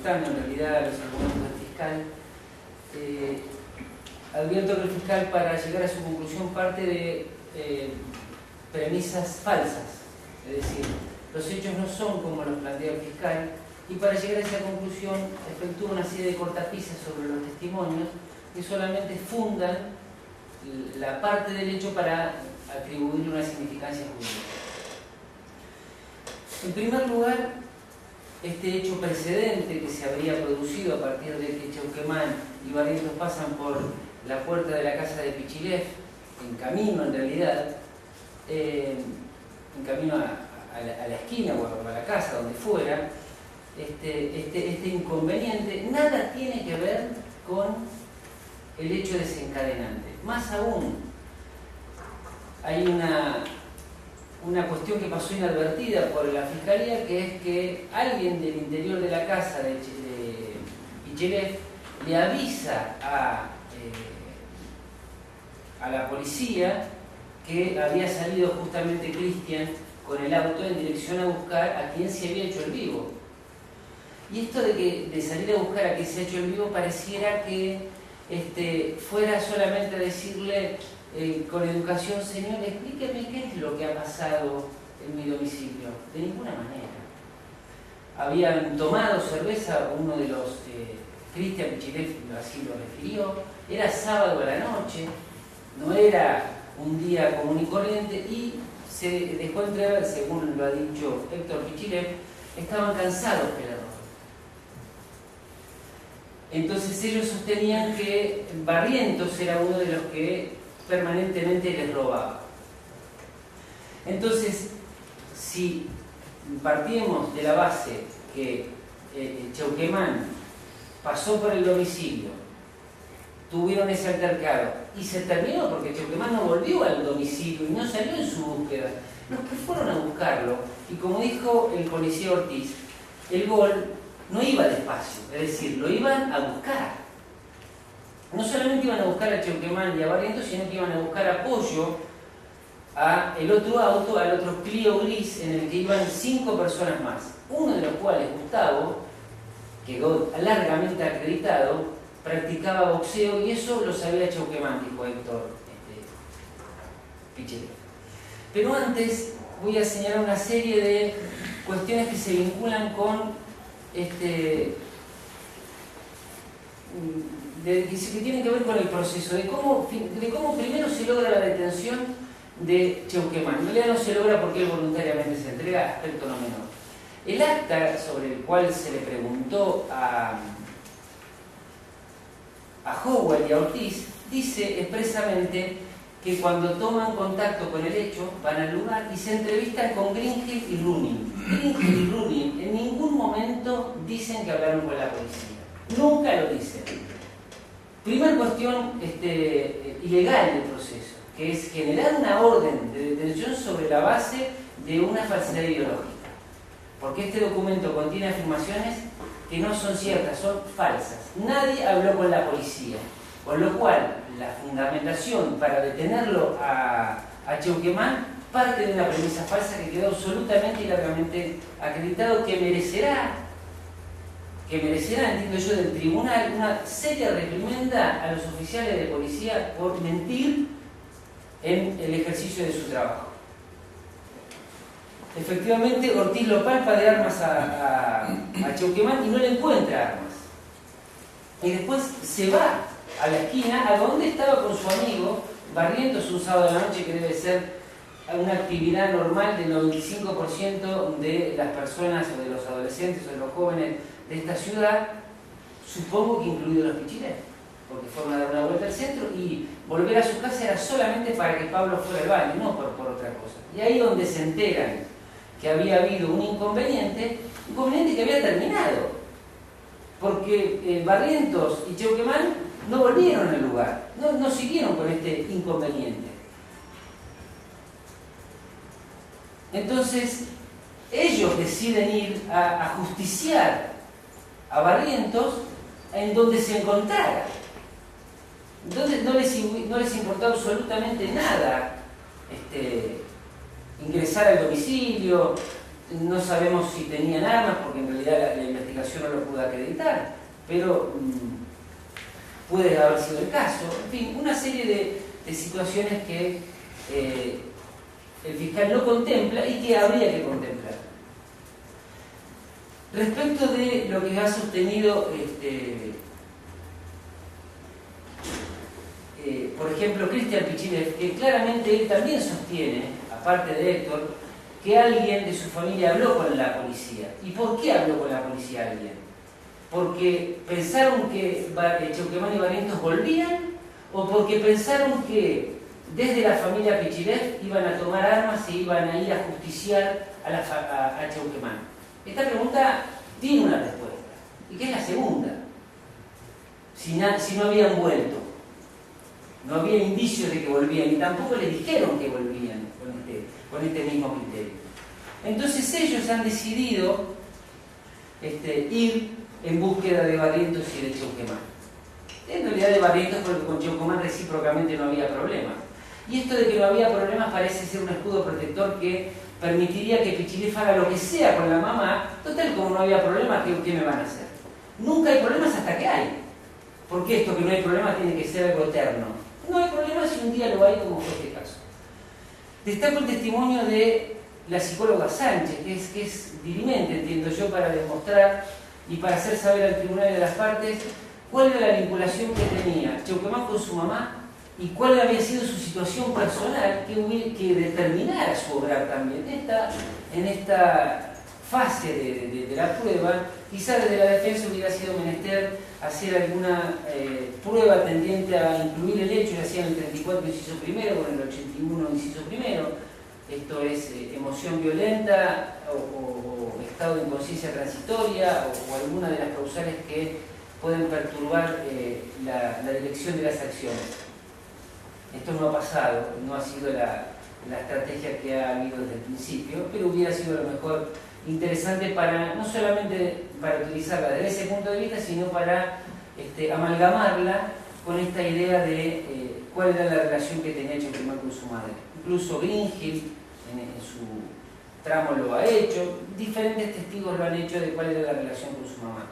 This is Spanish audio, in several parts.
contestando en realidad a los argumentos del fiscal. Advierto que el fiscal, para llegar a su conclusión, parte de premisas falsas, es decir, los hechos no son como los plantea el fiscal, y para llegar a esa conclusión efectúa una serie de cortapisas sobre los testimonios que solamente fundan la parte del hecho para atribuirle una significancia jurídica. En primer lugar, este hecho precedente que se habría producido a partir de que Chauquemán y Barrientos pasan por la puerta de la casa de Pichilef, en camino en realidad, en camino a la esquina o a la casa, donde fuera, este inconveniente nada tiene que ver con el hecho desencadenante. Más aún, hay una cuestión que pasó inadvertida por la Fiscalía, que es que alguien del interior de la casa de Pichilef le avisa a la policía que había salido justamente Cristian con el auto en dirección a buscar a quien se había hecho el vivo. Y esto de salir a buscar a quien se ha hecho el vivo pareciera que fuera solamente a decirle con educación: señor, explíqueme qué es lo que ha pasado en mi domicilio. De ninguna manera. Habían tomado cerveza, uno de los Cristian Pichilef así lo refirió, era sábado a la noche, no era un día común y corriente, y se dejó entrever, según lo ha dicho Héctor Pichilef, estaban cansados de la ropa. Entonces ellos sostenían que Barrientos era uno de los que permanentemente les robaba. Entonces, si partimos de la base que Chauquemán pasó por el domicilio, tuvieron ese altercado y se terminó porque Chauquemán no volvió al domicilio y no salió en su búsqueda, los que fueron a buscarlo, y como dijo el policía Ortiz, el gol no iba despacio, es decir, lo iban a buscar. No solamente iban a buscar a Chauquemán y a Barrientos, sino que iban a buscar apoyo a el otro auto, al otro Clio gris, en el que iban 5 personas más, uno de los cuales, Gustavo, quedó largamente acreditado, practicaba boxeo, y eso lo sabía Chauquemán, dijo Héctor Pichilef. Pero antes voy a señalar una serie de cuestiones que se vinculan con que tienen que ver con el proceso, de cómo primero se logra la detención de Chauquemán. En realidad no se logra porque él voluntariamente se entrega, aspecto no menor. El acta sobre el cual se le preguntó a Howard y a Ortiz dice expresamente que cuando toman contacto con el hecho van al lugar y se entrevistan con Greenhill y Rooney. Greenhill y Rooney en ningún momento dicen que hablaron con la policía. Nunca lo dicen. Primera cuestión ilegal del proceso, que es generar una orden de detención sobre la base de una falsedad ideológica. Porque este documento contiene afirmaciones que no son ciertas, son falsas. Nadie habló con la policía, con lo cual la fundamentación para detenerlo a Chauquemán parte de una premisa falsa que quedó absolutamente y largamente acreditado, que merecerá, entiendo yo, del tribunal una seria reprimenda a los oficiales de policía por mentir en el ejercicio de su trabajo. Efectivamente, Ortiz lo palpa de armas a Chauquemán y no le encuentra armas. Y después se va a la esquina a donde estaba con su amigo Barrientos un sábado de la noche, que debe ser una actividad normal del 95% de las personas o de los adolescentes o de los jóvenes de esta ciudad, supongo que incluidos los Pichilef, porque fueron a dar una vuelta al centro, y volver a su casa era solamente para que Pablo fuera al baño, no por otra cosa. Y ahí donde se enteran que había habido un inconveniente que había terminado, porque Barrientos y Chauquemán no volvieron al lugar, no siguieron con este inconveniente. Entonces, ellos deciden ir a justiciar a Barrientos en donde se encontrara. Entonces no les importó absolutamente nada ingresar al domicilio, no sabemos si tenían armas, porque en realidad la investigación no lo pudo acreditar, pero puede haber sido el caso. En fin, una serie de situaciones que el fiscal no contempla y que habría que contemplar. Respecto de lo que ha sostenido, por ejemplo, Cristian Pichilev, que claramente él también sostiene, aparte de Héctor, que alguien de su familia habló con la policía. ¿Y por qué habló con la policía alguien? ¿Porque pensaron que Cheuquemán y Barrientos volvían? ¿O porque pensaron que desde la familia Pichilev iban a tomar armas e iban a ir a justiciar a Cheuquemán? Esta pregunta tiene una respuesta, y que es la segunda. Si no habían vuelto, no había indicios de que volvían, y tampoco les dijeron que volvían con este mismo criterio. Entonces ellos han decidido ir en búsqueda de Barrientos y de Cheuquemán. En realidad de Barrientos, porque con Cheuquemán recíprocamente no había problemas. Y esto de que no había problemas parece ser un escudo protector que permitiría que Pichilev haga lo que sea con la mamá. Total, como no había problemas, ¿qué me van a hacer? Nunca hay problemas hasta que hay. Porque esto que no hay problemas tiene que ser algo eterno. No hay problemas si un día lo hay, como fue este caso. Destaco el testimonio de la psicóloga Sánchez, que es dirimente, entiendo yo, para demostrar y para hacer saber al tribunal y a las partes cuál era la vinculación que tenía Cheuquemán con su mamá y cuál había sido su situación personal que determinara su obrar también. En esta fase de la prueba, quizá desde la defensa hubiera sido menester hacer alguna prueba tendiente a incluir el hecho, ya sea en el 34 inciso primero o en el 81 inciso primero. Esto es emoción violenta o estado de inconsciencia transitoria o alguna de las causales que pueden perturbar la dirección de las acciones. Esto no ha pasado, no ha sido la estrategia que ha habido desde el principio, pero hubiera sido a lo mejor interesante para, no solamente para utilizarla desde ese punto de vista, sino para amalgamarla con esta idea de cuál era la relación que tenía Cheuquemán con su madre. Incluso Gringil en su tramo lo ha hecho, diferentes testigos lo han hecho de cuál era la relación con su mamá.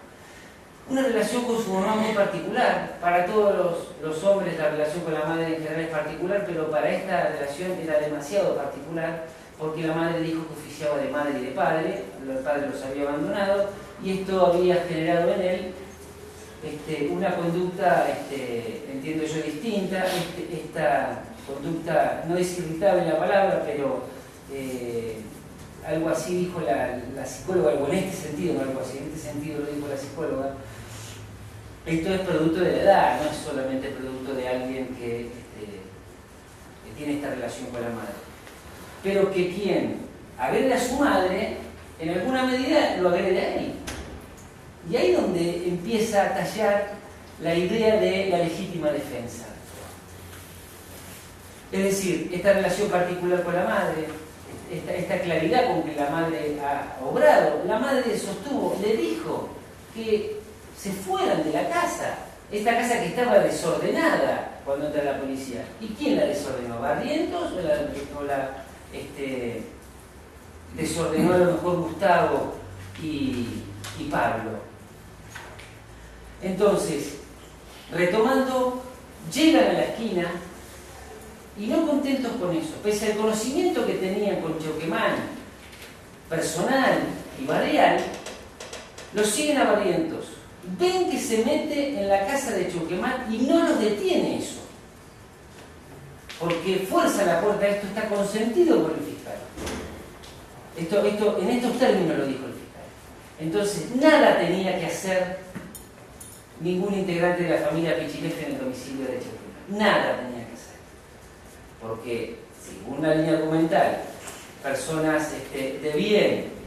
Una relación con su mamá muy particular. Para todos los hombres la relación con la madre en general es particular, pero para esta relación era demasiado particular porque la madre dijo que oficiaba de madre y de padre, el padre los había abandonado y esto había generado en él una conducta, entiendo yo, distinta. Esta conducta, no es irritable la palabra, pero algo así dijo la psicóloga, algo en este sentido, no algo así, en este sentido lo dijo la psicóloga. Esto es producto de la edad, no es solamente producto de alguien que tiene esta relación con la madre. Pero que quien agrede a su madre, en alguna medida lo agrede a él. Y ahí es donde empieza a tallar la idea de la legítima defensa. Es decir, esta relación particular con la madre, esta claridad con que la madre ha obrado, la madre sostuvo, le dijo que se fueran de la casa, esta casa que estaba desordenada cuando entra la policía. ¿Y quién la desordenó? ¿Barrientos o la desordenó a lo mejor Gustavo y Pablo? Entonces, retomando, llegan a la esquina y no contentos con eso, pese al conocimiento que tenían con Cheuquemán, personal y barrial, los siguen a Barrientos. Ven que se mete en la casa de Cheuquemán y no los detiene eso. Porque fuerza la puerta, esto está consentido por el fiscal. En estos términos lo dijo el fiscal. Entonces, nada tenía que hacer ningún integrante de la familia Pichilev en el domicilio de Cheuquemán. Nada tenía que hacer. Porque, según la línea argumental, personas de bien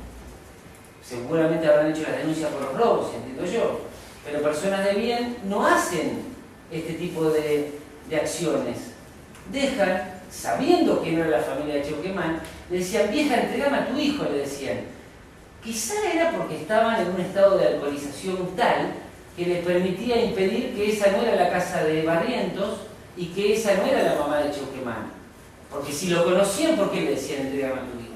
seguramente habrán hecho las denuncias por los robos, entiendo yo, pero personas de bien no hacen este tipo de acciones. Dejan, sabiendo que no era la familia de Cheuquemán, le decían, vieja, entregame a tu hijo, le decían. Quizá era porque estaban en un estado de alcoholización tal que les permitía impedir que esa no era la casa de Barrientos y que esa no era la mamá de Cheuquemán. Porque si lo conocían, ¿por qué le decían entregame a tu hijo?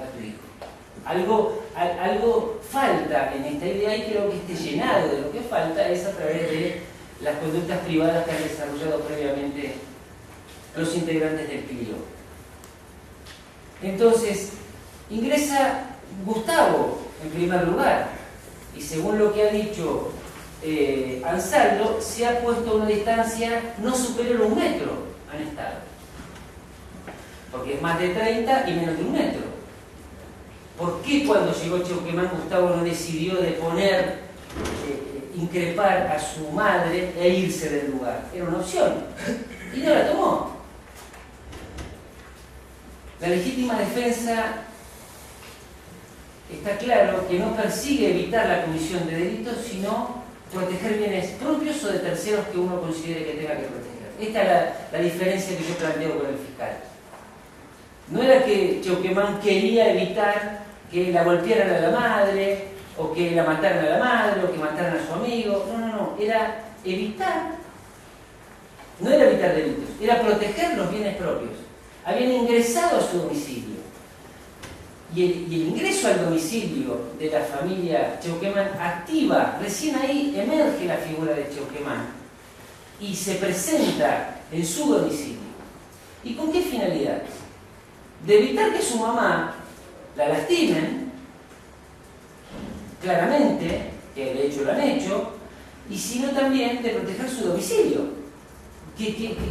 Algo falta en esta idea y creo que este llenado de lo que falta es a través de las conductas privadas que han desarrollado previamente los integrantes del CLIO. Entonces, ingresa Gustavo en primer lugar y según lo que ha dicho Ansaldo, se ha puesto a una distancia no superior a 1 metro han estado, porque es más de 30 y menos de 1 metro. ¿Por qué cuando llegó Cheuquemán Gustavo no decidió de poner, increpar a su madre e irse del lugar? Era una opción y no la tomó. La legítima defensa está claro que no persigue evitar la comisión de delitos, sino proteger bienes propios o de terceros que uno considere que tenga que proteger. Esta es la diferencia que yo planteo con el fiscal. No era que Cheuquemán quería evitar que la golpearan a la madre, o que la mataran a la madre, o que mataran a su amigo. No. Era evitar, no era evitar delitos, era proteger los bienes propios. Habían ingresado a su domicilio. Y el ingreso al domicilio de la familia Cheuquemán activa, recién ahí emerge la figura de Cheuquemán y se presenta en su domicilio. ¿Y con qué finalidad? De evitar que su mamá la lastimen, claramente, que de hecho lo han hecho, y sino también de proteger su domicilio.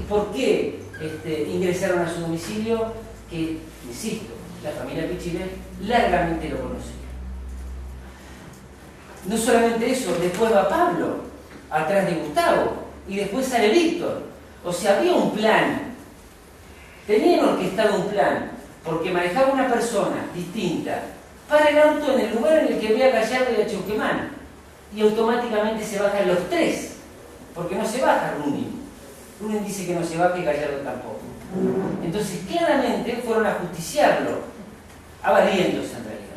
¿Por qué ingresaron a su domicilio? Que, insisto, la familia Pichilef largamente lo conocía. No solamente eso, después va Pablo, atrás de Gustavo, y después sale Víctor. O sea, había un plan. Tenían orquestado un plan, porque manejaba una persona distinta. Para el auto en el lugar en el que ve a Gallardo y a Cheuquemán, y automáticamente se bajan los 3, porque no se baja Runin. Runin dice que no se baja y Gallardo tampoco. Entonces, claramente fueron a justiciarlo, avaliéndose en realidad.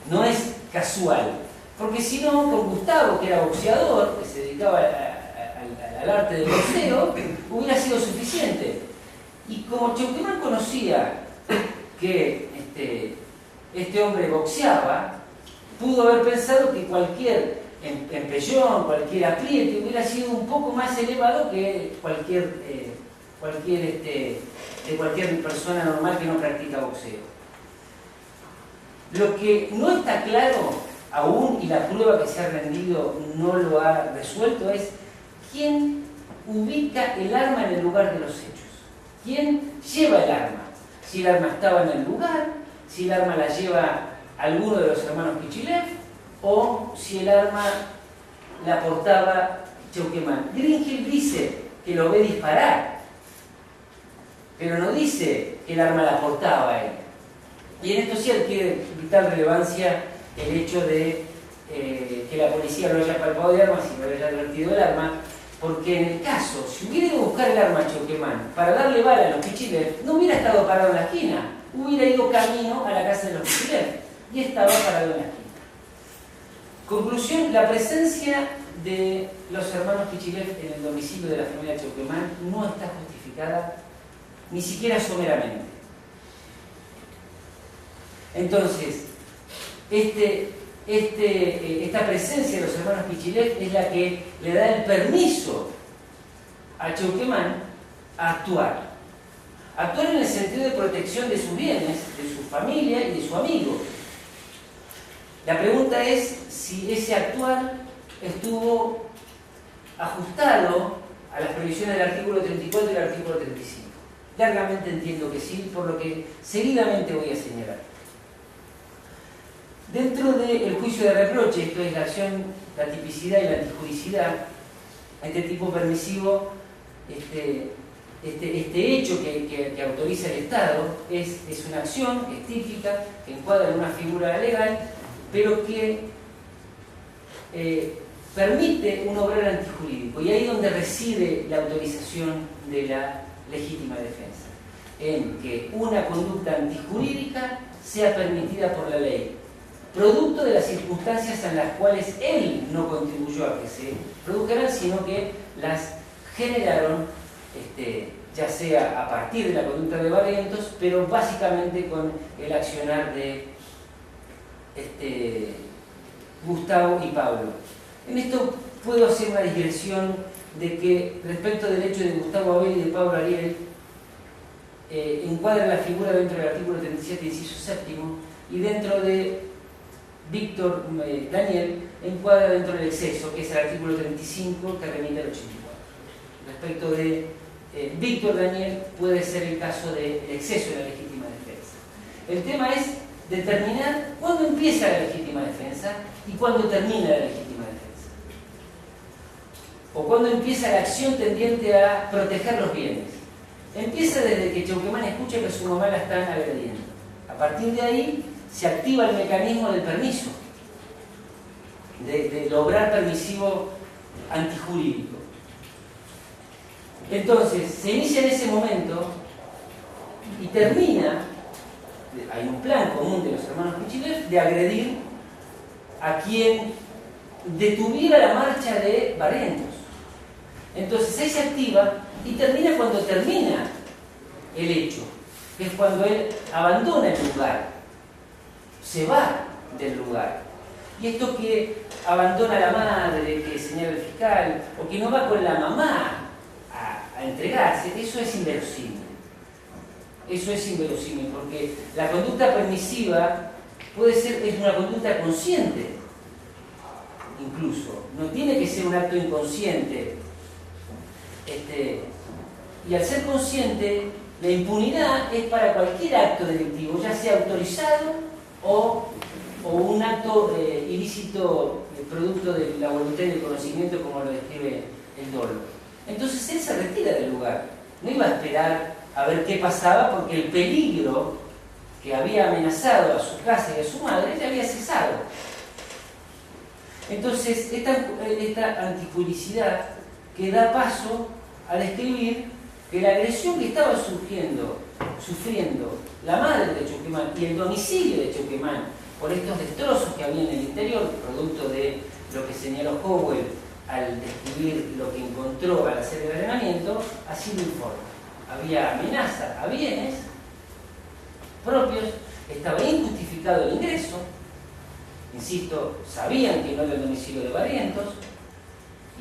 No es casual, porque si no, con Gustavo, que era boxeador, que se dedicaba al arte del boxeo, hubiera sido suficiente. Y como Cheuquemán conocía que este hombre boxeaba, pudo haber pensado que cualquier empellón, cualquier apriete hubiera sido un poco más elevado que de cualquier persona normal que no practica boxeo. Lo que no está claro aún, y la prueba que se ha rendido no lo ha resuelto, es quién ubica el arma en el lugar de los hechos. ¿Quién lleva el arma? Si el arma estaba en el lugar, si el arma la lleva alguno de los hermanos Pichilef, o si el arma la portaba Cheuquemán. Greenhill dice que lo ve disparar, pero no dice que el arma la portaba él. Y en esto sí adquiere vital relevancia el hecho de que la policía lo haya palpado de armas y no le haya advertido el arma, porque en el caso, si hubiera ido a buscar el arma a Cheuquemán para darle bala a los Pichilef, no hubiera estado parado en la esquina, hubiera ido camino a la casa de los Pichilef y estaba parado en la esquina. Conclusión: la presencia de los hermanos Pichilef en el domicilio de la familia Cheuquemán no está justificada ni siquiera someramente. Entonces, esta presencia de los hermanos Pichilef es la que le da el permiso a Cheuquemán a actuar. Actuar en el sentido de protección de sus bienes, de su familia y de su amigo. La pregunta es si ese actuar estuvo ajustado a las previsiones del artículo 34 y del artículo 35. Largamente entiendo que sí, por lo que seguidamente voy a señalar. Dentro del juicio de reproche, esto es la acción, la tipicidad y la antijuricidad, este tipo permisivo, este hecho que autoriza el Estado es una acción, es típica, que encuadra en una figura legal, pero que permite un obrar antijurídico. Y ahí es donde reside la autorización de la legítima defensa, en que una conducta antijurídica sea permitida por la ley, producto de las circunstancias en las cuales él no contribuyó a que se produjeran, sino que las generaron ya sea a partir de la conducta de Barrientos, pero básicamente con el accionar de Gustavo y Pablo. En esto puedo hacer una digresión de que respecto del hecho de Gustavo Abel y de Pablo Ariel, encuadra la figura dentro del artículo 37, inciso séptimo, y dentro de Víctor Daniel encuadra dentro del exceso, que es el artículo 35 que remite al 84. Respecto de Víctor Daniel puede ser el caso del exceso de la legítima defensa. El tema es determinar cuándo empieza la legítima defensa y cuándo termina la legítima defensa. O cuándo empieza la acción tendiente a proteger los bienes. Empieza desde que Chauquemán escucha que a su mamá la están agrediendo. A partir de ahí se activa el mecanismo del permiso, del obrar permisivo antijurídico. Entonces, se inicia en ese momento y termina, hay un plan común de los hermanos Pichilef de agredir a quien detuviera la marcha de Barrientos. Entonces ahí se activa y termina cuando termina el hecho, que es cuando él abandona el lugar, se va del lugar. Y esto que abandona a la madre, que señala el fiscal, o que no va con la mamá a entregarse, eso es inverosímil. Eso es inverosímil, porque la conducta permisiva puede ser, es una conducta consciente, incluso. No tiene que ser un acto inconsciente. Y al ser consciente, la impunidad es para cualquier acto delictivo, ya sea autorizado o un acto ilícito producto de la voluntad y del conocimiento, como lo describe el dolo. Entonces él se retira del lugar. No iba a esperar a ver qué pasaba, porque el peligro que había amenazado a su casa y a su madre ya había cesado. Entonces, esta antijuricidad que da paso a describir que la agresión que estaba sufriendo la madre de Chauquemán y el domicilio de Chauquemán por estos destrozos que había en el interior, producto de lo que señaló Howell al describir lo que encontró al hacer el allanamiento, ha sido informe. Había amenaza a bienes propios, estaba injustificado el ingreso, insisto, sabían que no era el domicilio de Barrientos.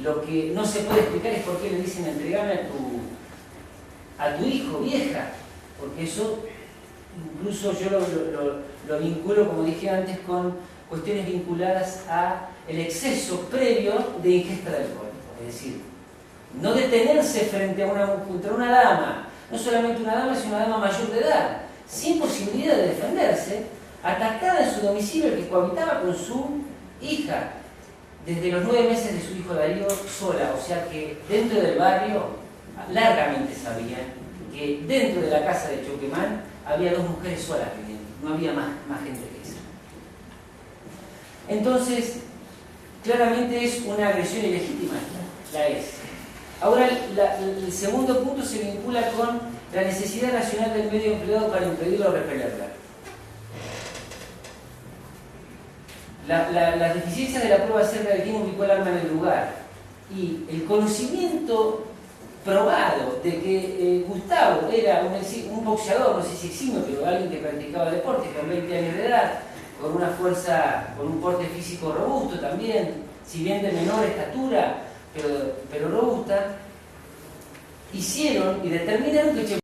Lo que no se puede explicar es por qué le dicen entregame a tu hijo, vieja, porque eso incluso yo lo vinculo, como dije antes, con cuestiones vinculadas a el exceso previo de ingesta de alcohol. Es decir, no detenerse frente a contra una dama, no solamente una dama, sino una dama mayor de edad, sin posibilidad de defenderse, atacada en su domicilio, que cohabitaba con su hija desde los 9 meses de su hijo Darío sola. O sea que dentro del barrio largamente sabían que dentro de la casa de Chauquemán había 2 mujeres solas viviendo, no había más gente que esa. Entonces, claramente es una agresión ilegítima, la es. Ahora, el segundo punto se vincula con la necesidad racional del medio empleado para impedirlo o repelerla. Las deficiencias de la prueba acerca de quién ubicó el arma en el lugar y el conocimiento probado de que Gustavo era un boxeador, no sé si eximio, pero alguien que practicaba deporte con 20 años de edad, con una fuerza, con un porte físico robusto también, si bien de menor estatura, pero robusta, hicieron y determinaron que